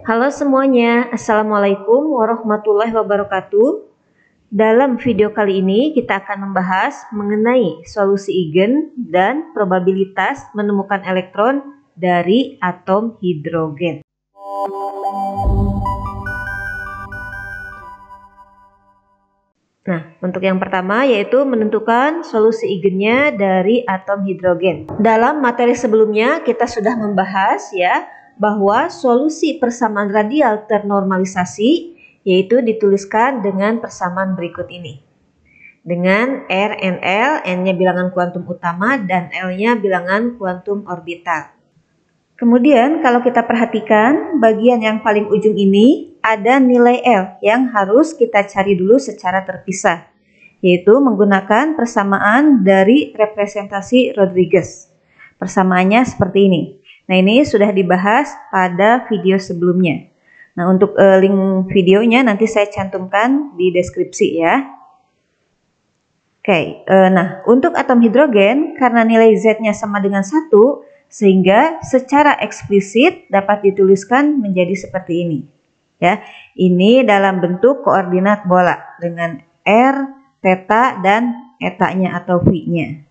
Halo semuanya, Assalamualaikum warahmatullahi wabarakatuh. Dalam video kali ini kita akan membahas mengenai solusi eigen dan probabilitas menemukan elektron dari atom hidrogen. Nah, untuk yang pertama yaitu menentukan solusi eigennya dari atom hidrogen. Dalam materi sebelumnya kita sudah membahas ya bahwa solusi persamaan radial ternormalisasi yaitu dituliskan dengan persamaan berikut ini. Dengan R, N, L, N-nya bilangan kuantum utama dan L-nya bilangan kuantum orbital. Kemudian kalau kita perhatikan bagian yang paling ujung ini ada nilai L yang harus kita cari dulu secara terpisah, yaitu menggunakan persamaan dari representasi Rodrigues. Persamaannya seperti ini. Nah, ini sudah dibahas pada video sebelumnya. Nah, untuk link videonya nanti saya cantumkan di deskripsi ya. Oke, nah untuk atom hidrogen karena nilai Z-nya sama dengan 1, sehingga secara eksplisit dapat dituliskan menjadi seperti ini. Ya, ini dalam bentuk koordinat bola dengan R, theta, dan eta-nya atau V-nya.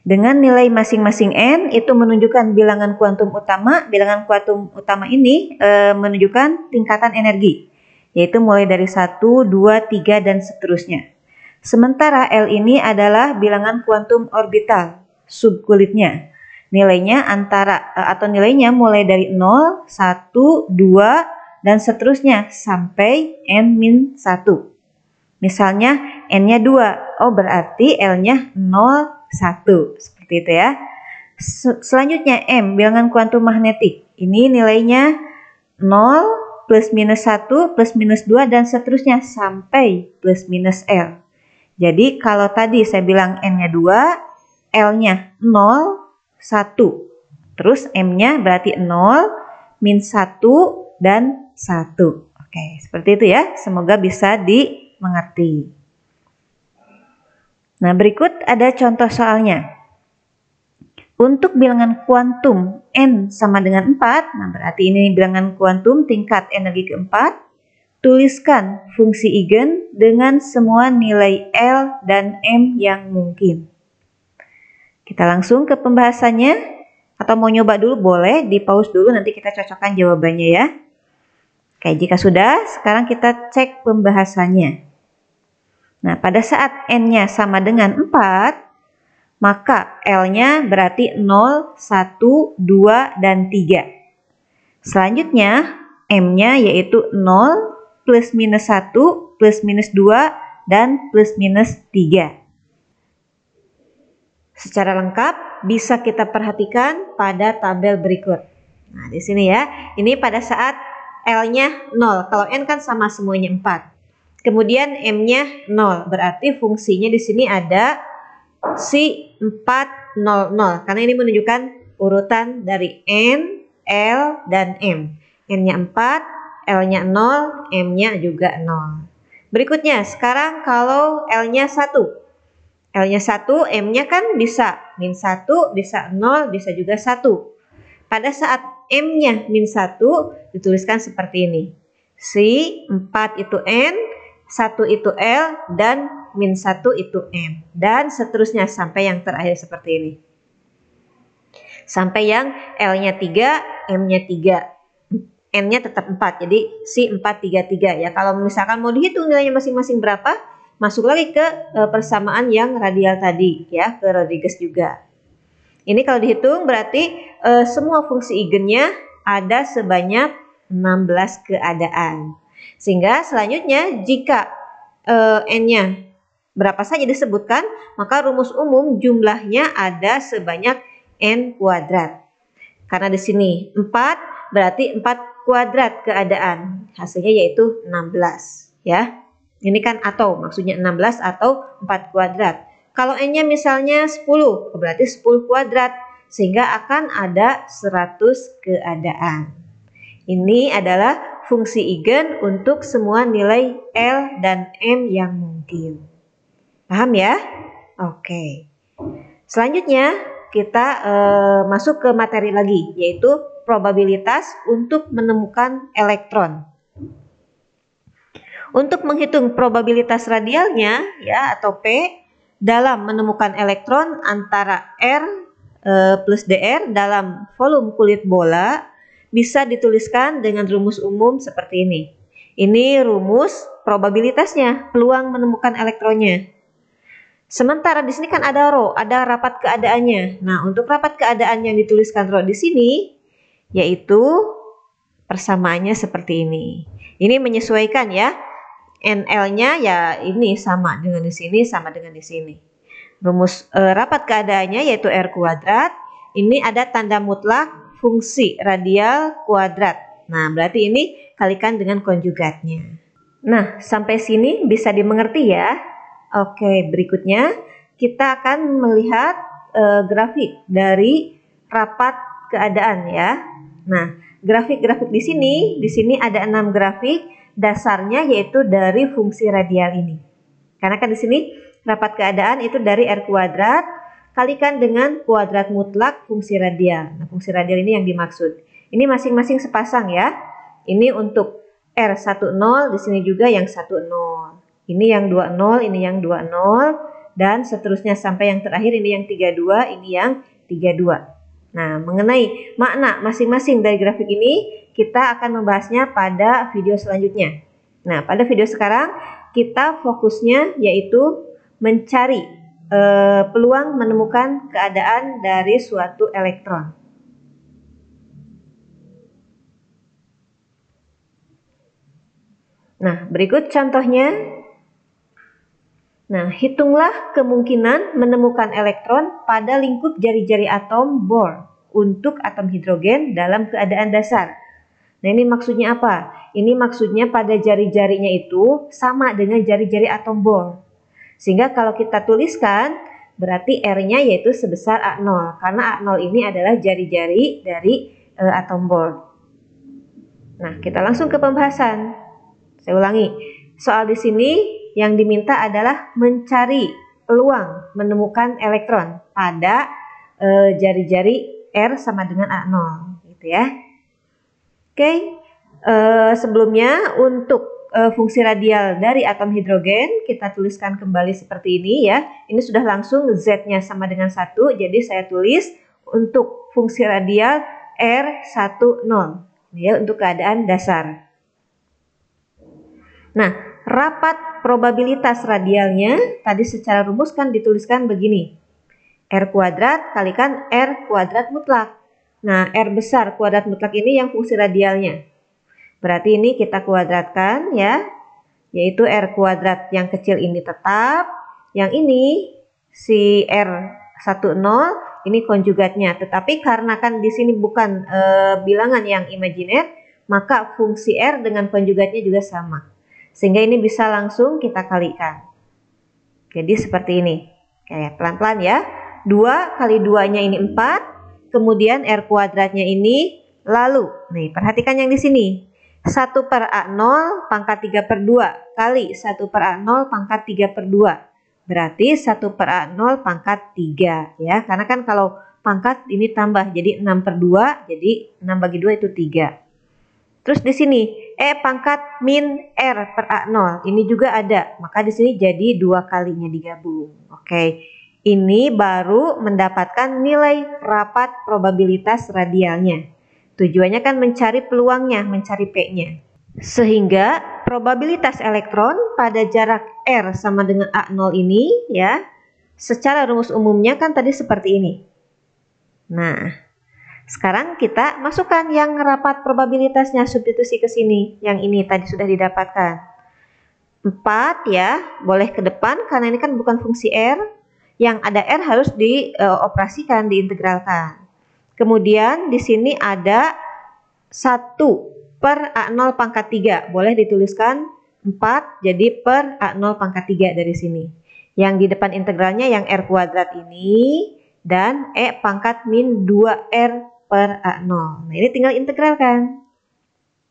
Dengan nilai masing-masing N itu menunjukkan bilangan kuantum utama. Bilangan kuantum utama ini menunjukkan tingkatan energi, yaitu mulai dari 1, 2, 3, dan seterusnya. Sementara L ini adalah bilangan kuantum orbital subkulitnya. Nilainya nilainya mulai dari 0, 1, 2, dan seterusnya sampai N-1. Misalnya N-nya 2, oh berarti L-nya 0, 1. Seperti itu ya. Selanjutnya M, bilangan kuantum magnetik. Ini nilainya 0, plus minus 1, plus minus 2, dan seterusnya sampai plus minus L. Jadi kalau tadi saya bilang N-nya 2, L-nya 0, 1. Terus M-nya berarti 0, min 1, dan 1. Oke, seperti itu ya. Semoga bisa dimengerti. Nah, berikut ada contoh soalnya. Untuk bilangan kuantum N sama dengan 4, nah berarti ini bilangan kuantum tingkat energi keempat, tuliskan fungsi eigen dengan semua nilai L dan M yang mungkin. Kita langsung ke pembahasannya, atau mau nyoba dulu boleh, di pause dulu nanti kita cocokkan jawabannya ya. Oke, jika sudah, sekarang kita cek pembahasannya. Nah, pada saat N-nya sama dengan 4, maka L-nya berarti 0, 1, 2, dan 3. Selanjutnya, M-nya yaitu 0, plus minus 1, plus minus 2, dan plus minus 3. Secara lengkap bisa kita perhatikan pada tabel berikut. Nah, di sini ya, ini pada saat L-nya 0, kalau N kan sama semuanya 4. Kemudian M-nya 0, berarti fungsinya di sini ada si 400, karena ini menunjukkan urutan dari N, L, dan M. N-nya 4, L-nya 0, M-nya juga 0. Berikutnya, sekarang kalau L-nya 1. L-nya 1, M-nya kan bisa min 1, bisa 0, bisa juga 1. Pada saat M-nya min 1, dituliskan seperti ini. Si 4 itu N, 1 itu L, dan min 1 itu M. Dan seterusnya sampai yang terakhir seperti ini. Sampai yang L-nya 3, M-nya 3. N-nya tetap 4, jadi si 433 ya. Kalau misalkan mau dihitung nilainya masing-masing berapa, masuk lagi ke persamaan yang radial tadi ya, ke Rodrigues juga. Ini kalau dihitung berarti semua fungsi eigennya ada sebanyak 16 keadaan. Sehingga selanjutnya jika N-nya berapa saja disebutkan, maka rumus umum jumlahnya ada sebanyak N kuadrat. Karena di sini 4 berarti 4 kuadrat keadaan. Hasilnya yaitu 16 ya. Ini kan atau maksudnya 16 atau 4 kuadrat. Kalau N-nya misalnya 10, berarti 10 kuadrat. Sehingga akan ada 100 keadaan. Ini adalah fungsi eigen untuk semua nilai L dan M yang mungkin. Paham ya? Oke. Selanjutnya kita masuk ke materi lagi, yaitu probabilitas untuk menemukan elektron. Untuk menghitung probabilitas radialnya ya atau P dalam menemukan elektron antara R plus dr dalam volume kulit bola bisa dituliskan dengan rumus umum seperti ini. Ini rumus probabilitasnya, peluang menemukan elektronnya. Sementara di sini kan ada rho, ada rapat keadaannya. Nah, untuk rapat keadaan yang dituliskan rho di sini, yaitu persamaannya seperti ini. Ini menyesuaikan ya. NL-nya ya ini sama dengan di sini, sama dengan di sini. Rumus rapat keadaannya yaitu R kuadrat. Ini ada tanda mutlak fungsi radial kuadrat. Nah, berarti ini kalikan dengan konjugatnya. Nah, sampai sini bisa dimengerti ya. Oke, berikutnya kita akan melihat grafik dari rapat keadaan ya. Nah, grafik-grafik di sini ada 6 grafik, dasarnya yaitu dari fungsi radial ini. Karena kan di sini rapat keadaan itu dari R kuadrat kalikan dengan kuadrat mutlak fungsi radial. Nah, fungsi radial ini yang dimaksud. Ini masing-masing sepasang ya. Ini untuk R10, di sini juga yang 10. Ini yang 20, ini yang 20, dan seterusnya sampai yang terakhir ini yang 32, ini yang 32. Nah, mengenai makna masing-masing dari grafik ini, kita akan membahasnya pada video selanjutnya. Nah, pada video sekarang, kita fokusnya yaitu mencari peluang menemukan keadaan dari suatu elektron. Nah, berikut contohnya. Nah, hitunglah kemungkinan menemukan elektron pada lingkup jari-jari atom Bohr untuk atom hidrogen dalam keadaan dasar. Nah, ini maksudnya apa? Ini maksudnya pada jari-jarinya itu sama dengan jari-jari atom Bohr. Sehingga kalau kita tuliskan, berarti R-nya yaitu sebesar A0. Karena A0 ini adalah jari-jari dari atom Bohr. Nah, kita langsung ke pembahasan. Saya ulangi, soal di sini yang diminta adalah mencari peluang menemukan elektron pada jari-jari R sama dengan A0, gitu ya. Oke, sebelumnya untuk fungsi radial dari atom hidrogen kita tuliskan kembali seperti ini ya. Ini sudah langsung Z-nya sama dengan 1, jadi saya tulis untuk fungsi radial R10 ya untuk keadaan dasar. Nah, rapat probabilitas radialnya tadi secara rumus kan dituliskan begini. R kuadrat kalikan R kuadrat mutlak. Nah, R besar kuadrat mutlak ini yang fungsi radialnya. Berarti ini kita kuadratkan ya. Yaitu R kuadrat yang kecil ini tetap. Yang ini si R10 ini konjugatnya. Tetapi karena kan di sini bukan bilangan yang imajiner, maka fungsi R dengan konjugatnya juga sama. Sehingga ini bisa langsung kita kalikan. Jadi seperti ini. Kayak pelan-pelan ya. 2 kali 2-nya ini 4. Kemudian R kuadratnya ini. Lalu, nih perhatikan yang di sini. 1 per A0 pangkat 3 per 2. Kali 1 per A0 pangkat 3 per 2. Berarti 1 per A0 pangkat 3. Ya, karena kan kalau pangkat ini tambah. Jadi 6 per 2. Jadi 6 bagi 2 itu 3. Terus di sini E pangkat min R per A0 ini juga ada, maka di sini jadi 2 kalinya digabung. Oke, ini baru mendapatkan nilai rapat probabilitas radialnya. Tujuannya kan mencari peluangnya, mencari P-nya. Sehingga probabilitas elektron pada jarak R sama dengan A0 ini ya, secara rumus umumnya kan tadi seperti ini. Nah, sekarang kita masukkan yang rapat probabilitasnya, substitusi ke sini. Yang ini tadi sudah didapatkan. 4 ya, boleh ke depan karena ini kan bukan fungsi R. Yang ada R harus dioperasikan, diintegralkan. Kemudian di sini ada 1 per A0 pangkat 3. Boleh dituliskan 4 jadi per A0 pangkat 3 dari sini. Yang di depan integralnya yang R kuadrat ini dan E pangkat min 2R per A0. Nah, ini tinggal integralkan.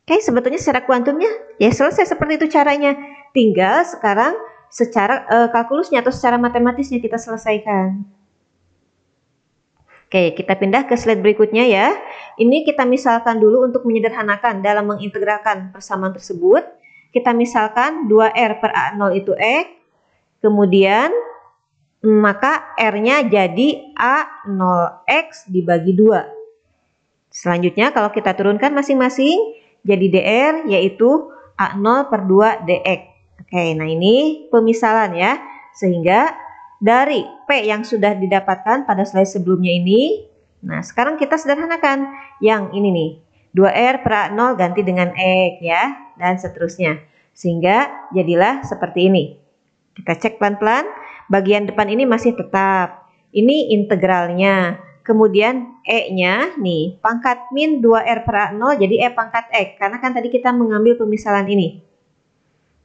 Oke, sebetulnya secara kuantumnya ya selesai seperti itu caranya. Tinggal sekarang secara kalkulusnya atau secara matematisnya kita selesaikan. Oke, kita pindah ke slide berikutnya ya. Ini kita misalkan dulu untuk menyederhanakan dalam mengintegralkan persamaan tersebut. Kita misalkan 2R per A0 itu X, kemudian maka R-nya jadi A0X dibagi 2. Selanjutnya kalau kita turunkan masing-masing, jadi DR yaitu A0 per 2 DX. Oke, nah ini pemisalan ya. Sehingga dari P yang sudah didapatkan pada slide sebelumnya ini, nah sekarang kita sederhanakan yang ini nih, 2R per A0 ganti dengan X ya, dan seterusnya. Sehingga jadilah seperti ini. Kita cek pelan-pelan, bagian depan ini masih tetap. Ini integralnya. Kemudian E-nya nih, pangkat min 2R per A0 jadi E pangkat X. Karena kan tadi kita mengambil pemisalan ini.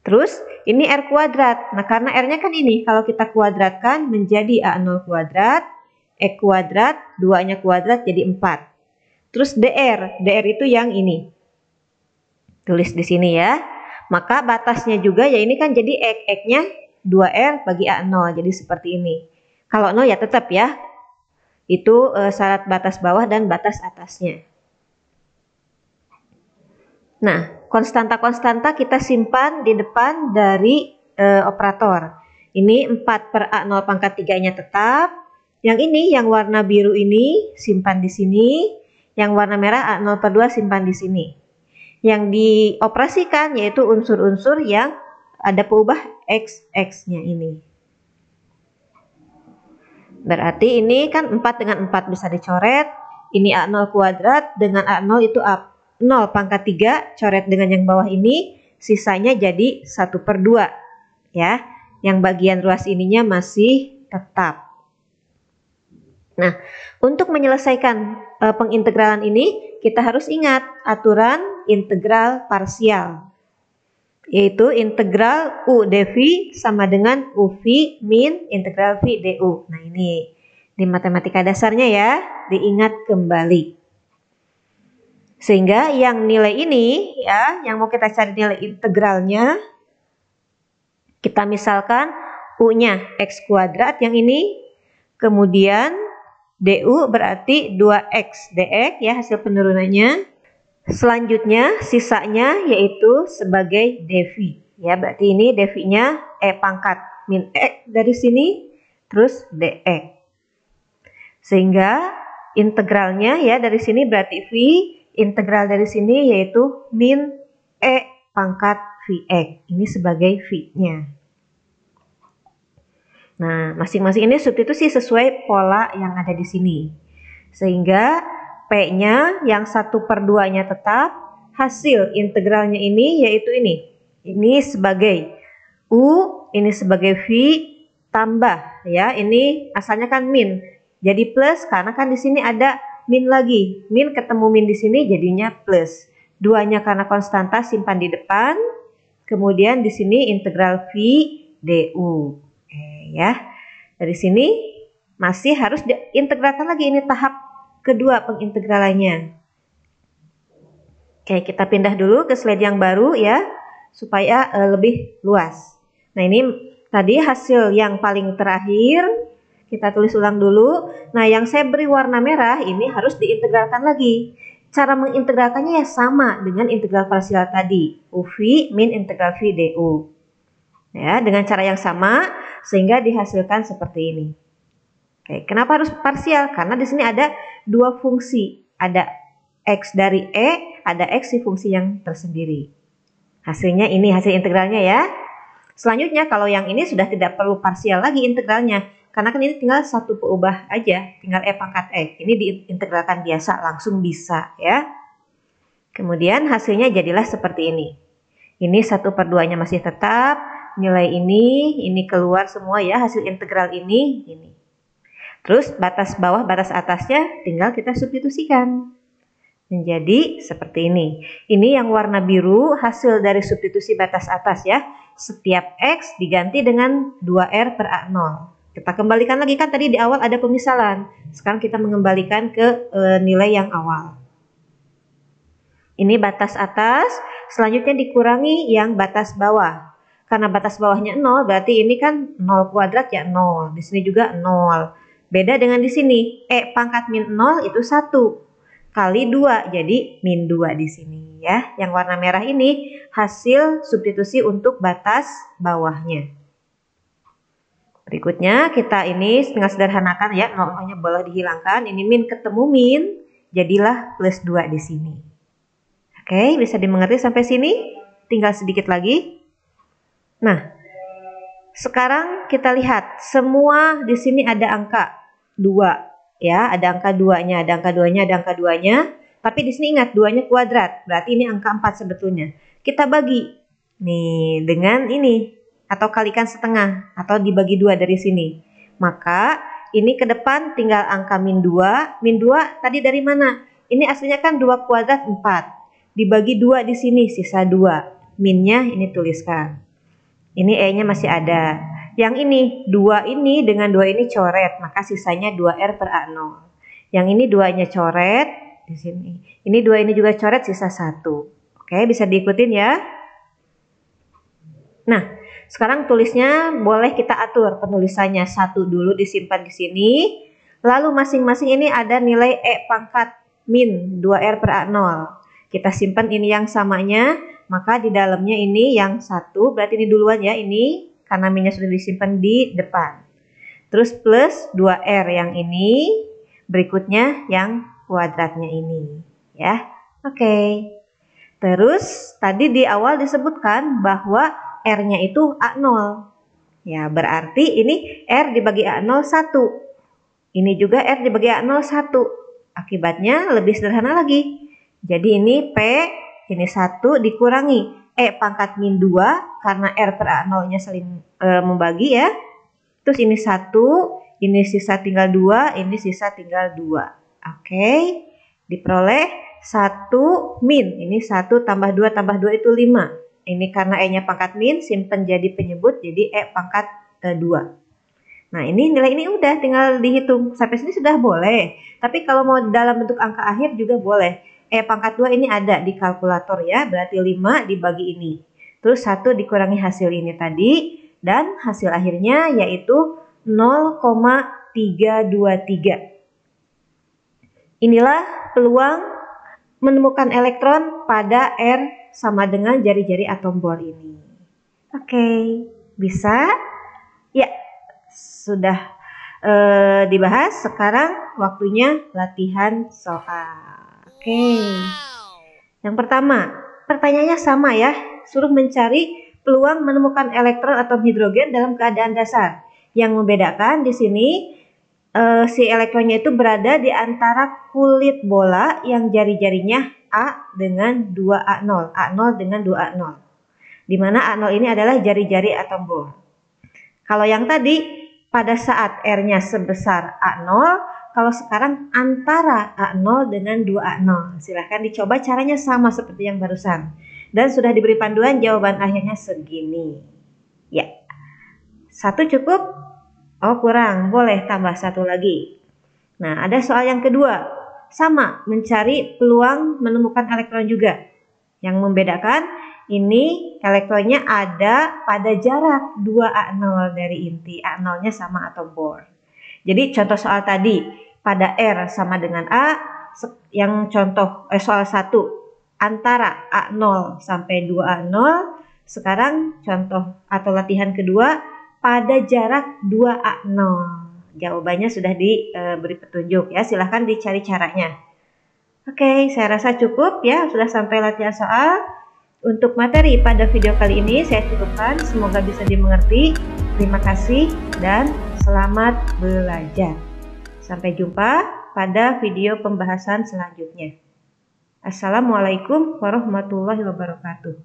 Terus ini R kuadrat. Nah karena R-nya kan ini, kalau kita kuadratkan menjadi A0 kuadrat, X kuadrat, 2-nya kuadrat jadi 4. Terus DR itu yang ini. Tulis di sini ya. Maka batasnya juga ya ini kan jadi X-nya 2R bagi A0, jadi seperti ini. Kalau 0 ya tetap ya. Itu syarat batas bawah dan batas atasnya. Nah, konstanta-konstanta kita simpan di depan dari operator. Ini 4 per A0 pangkat 3-nya tetap. Yang ini, yang warna biru ini simpan di sini. Yang warna merah A0 per 2 simpan di sini. Yang dioperasikan yaitu unsur-unsur yang ada peubah X-nya ini. Berarti ini kan 4 dengan 4 bisa dicoret. Ini A0 kuadrat dengan A0 itu A0 pangkat 3, coret dengan yang bawah ini, sisanya jadi 1 per 2 ya. Yang bagian ruas ininya masih tetap. Nah, untuk menyelesaikan pengintegralan ini, kita harus ingat aturan integral parsial, yaitu integral U dV sama dengan UV min integral V du. Nah ini di matematika dasarnya ya, diingat kembali. Sehingga yang nilai ini ya, yang mau kita cari nilai integralnya, kita misalkan U-nya X kuadrat yang ini, kemudian du berarti 2X dx ya hasil penurunannya. Selanjutnya sisanya yaitu sebagai dV ya, berarti ini dV-nya E pangkat min X dari sini terus dx. Sehingga integralnya ya dari sini berarti V, integral dari sini yaitu min E pangkat Vx. Ini sebagai V-nya. Nah, masing-masing ini substitusi sesuai pola yang ada di sini. Sehingga P-nya yang 1 per 2-nya tetap, hasil integralnya ini yaitu ini. Ini sebagai U, ini sebagai V, tambah ya, ini asalnya kan min. Jadi plus karena kan di sini ada min lagi. Min ketemu min di sini jadinya plus. 2-nya karena konstanta simpan di depan. Kemudian di sini integral V du. Ya. Dari sini masih harus diintegralkan lagi, ini tahap kedua pengintegralannya. Oke, kita pindah dulu ke slide yang baru ya, supaya lebih luas. Nah, ini tadi hasil yang paling terakhir, kita tulis ulang dulu. Nah, yang saya beri warna merah ini harus diintegralkan lagi. Cara mengintegralkannya ya sama dengan integral parsial tadi, UV min integral V du. Ya, dengan cara yang sama sehingga dihasilkan seperti ini. Oke, kenapa harus parsial? Karena di sini ada dua fungsi, ada X dari E, ada X si fungsi yang tersendiri. Hasilnya ini hasil integralnya ya. Selanjutnya kalau yang ini sudah tidak perlu parsial lagi integralnya, karena kan ini tinggal satu peubah aja, tinggal E pangkat X. Ini diintegralkan biasa, langsung bisa ya. Kemudian hasilnya jadilah seperti ini. Ini 1 per 2-nya masih tetap, nilai ini keluar semua ya, hasil integral ini. Terus batas bawah, batas atasnya tinggal kita substitusikan. Menjadi seperti ini. Ini yang warna biru hasil dari substitusi batas atas ya. Setiap X diganti dengan 2R per A0. Kita kembalikan lagi, kan tadi di awal ada pemisalan. Sekarang kita mengembalikan ke nilai yang awal. Ini batas atas, selanjutnya dikurangi yang batas bawah. Karena batas bawahnya 0, berarti ini kan 0 kuadrat ya 0. Di sini juga 0. Beda dengan di sini, E pangkat min 0 itu 1 kali 2, jadi min 2 di sini ya. Yang warna merah ini hasil substitusi untuk batas bawahnya. Berikutnya kita ini tinggal sederhanakan ya, 0-nya boleh dihilangkan. Ini min ketemu min, jadilah plus 2 di sini. Oke, bisa dimengerti sampai sini? Tinggal sedikit lagi. Nah, sekarang kita lihat semua di sini ada angka 2 ya, ada angka 2-nya, ada angka 2-nya, ada angka 2-nya. Tapi di sini ingat 2-nya kuadrat, berarti ini angka 4 sebetulnya. Kita bagi nih dengan ini atau kalikan setengah atau dibagi 2 dari sini. Maka ini ke depan tinggal angka min 2. Min 2 tadi dari mana? Ini aslinya kan 2 kuadrat 4. Dibagi 2 di sini sisa 2. Minnya ini tuliskan. Ini E-nya masih ada. Yang ini 2 ini dengan 2 ini coret, maka sisanya 2R per A0. Yang ini 2-nya coret di sini. Ini 2 ini juga coret, sisa 1. Oke, bisa diikutin ya. Nah, sekarang tulisnya boleh kita atur penulisannya. 1 dulu disimpan di sini. Lalu masing-masing ini ada nilai E pangkat min 2R per A0. Kita simpan ini yang samanya, maka di dalamnya ini yang 1, berarti ini duluan ya, ini karena minnya sudah disimpan di depan. Terus plus 2R yang ini, berikutnya yang kuadratnya ini ya. Oke. Terus tadi di awal disebutkan bahwa R-nya itu A0. Ya, berarti ini R dibagi A0 1. Ini juga R dibagi A0 1. Akibatnya lebih sederhana lagi. Jadi ini P, ini 1 dikurangi E pangkat min 2 karena R per A0-nya saling membagi ya. Terus ini 1, ini sisa tinggal 2, ini sisa tinggal 2. Oke, diperoleh 1 min. Ini 1 tambah 2 tambah 2 itu 5. Ini karena E-nya pangkat min, simpan jadi penyebut, jadi E pangkat 2. Nah, ini nilai ini udah tinggal dihitung. Sampai sini sudah boleh. Tapi kalau mau dalam bentuk angka akhir juga boleh. E pangkat 2 ini ada di kalkulator ya, berarti 5 dibagi ini. Terus 1 dikurangi hasil ini tadi, dan hasil akhirnya yaitu 0,323. Inilah peluang menemukan elektron pada R sama dengan jari-jari atom Bohr ini. Oke, bisa? Ya, sudah dibahas. Sekarang waktunya latihan soal. Oke. Yang pertama, pertanyaannya sama ya. Suruh mencari peluang menemukan elektron atom hidrogen dalam keadaan dasar. Yang membedakan di sini si elektronnya itu berada di antara kulit bola yang jari-jarinya A dengan 2A0, A0 dengan 2A0. Di mana A0 ini adalah jari-jari atom Bohr. Kalau yang tadi pada saat R-nya sebesar A0, kalau sekarang antara A0 dengan 2A0. Silahkan dicoba, caranya sama seperti yang barusan. Dan sudah diberi panduan, jawaban akhirnya segini. Ya, 1 cukup? Oh kurang, boleh tambah 1 lagi. Nah, ada soal yang kedua. Sama, mencari peluang menemukan elektron juga. Yang membedakan, ini elektronnya ada pada jarak 2A0 dari inti. A0-nya sama atom Bohr. Jadi contoh soal tadi, pada R sama dengan A, yang contoh soal 1, antara A0 sampai 2A0. Sekarang contoh atau latihan kedua, pada jarak 2A0. Jawabannya sudah diberi petunjuk ya, silahkan dicari caranya. Oke, saya rasa cukup ya, sudah sampai latihan soal. Untuk materi pada video kali ini saya cukupkan, semoga bisa dimengerti. Terima kasih dan selamat belajar. Sampai jumpa pada video pembahasan selanjutnya. Assalamualaikum warahmatullahi wabarakatuh.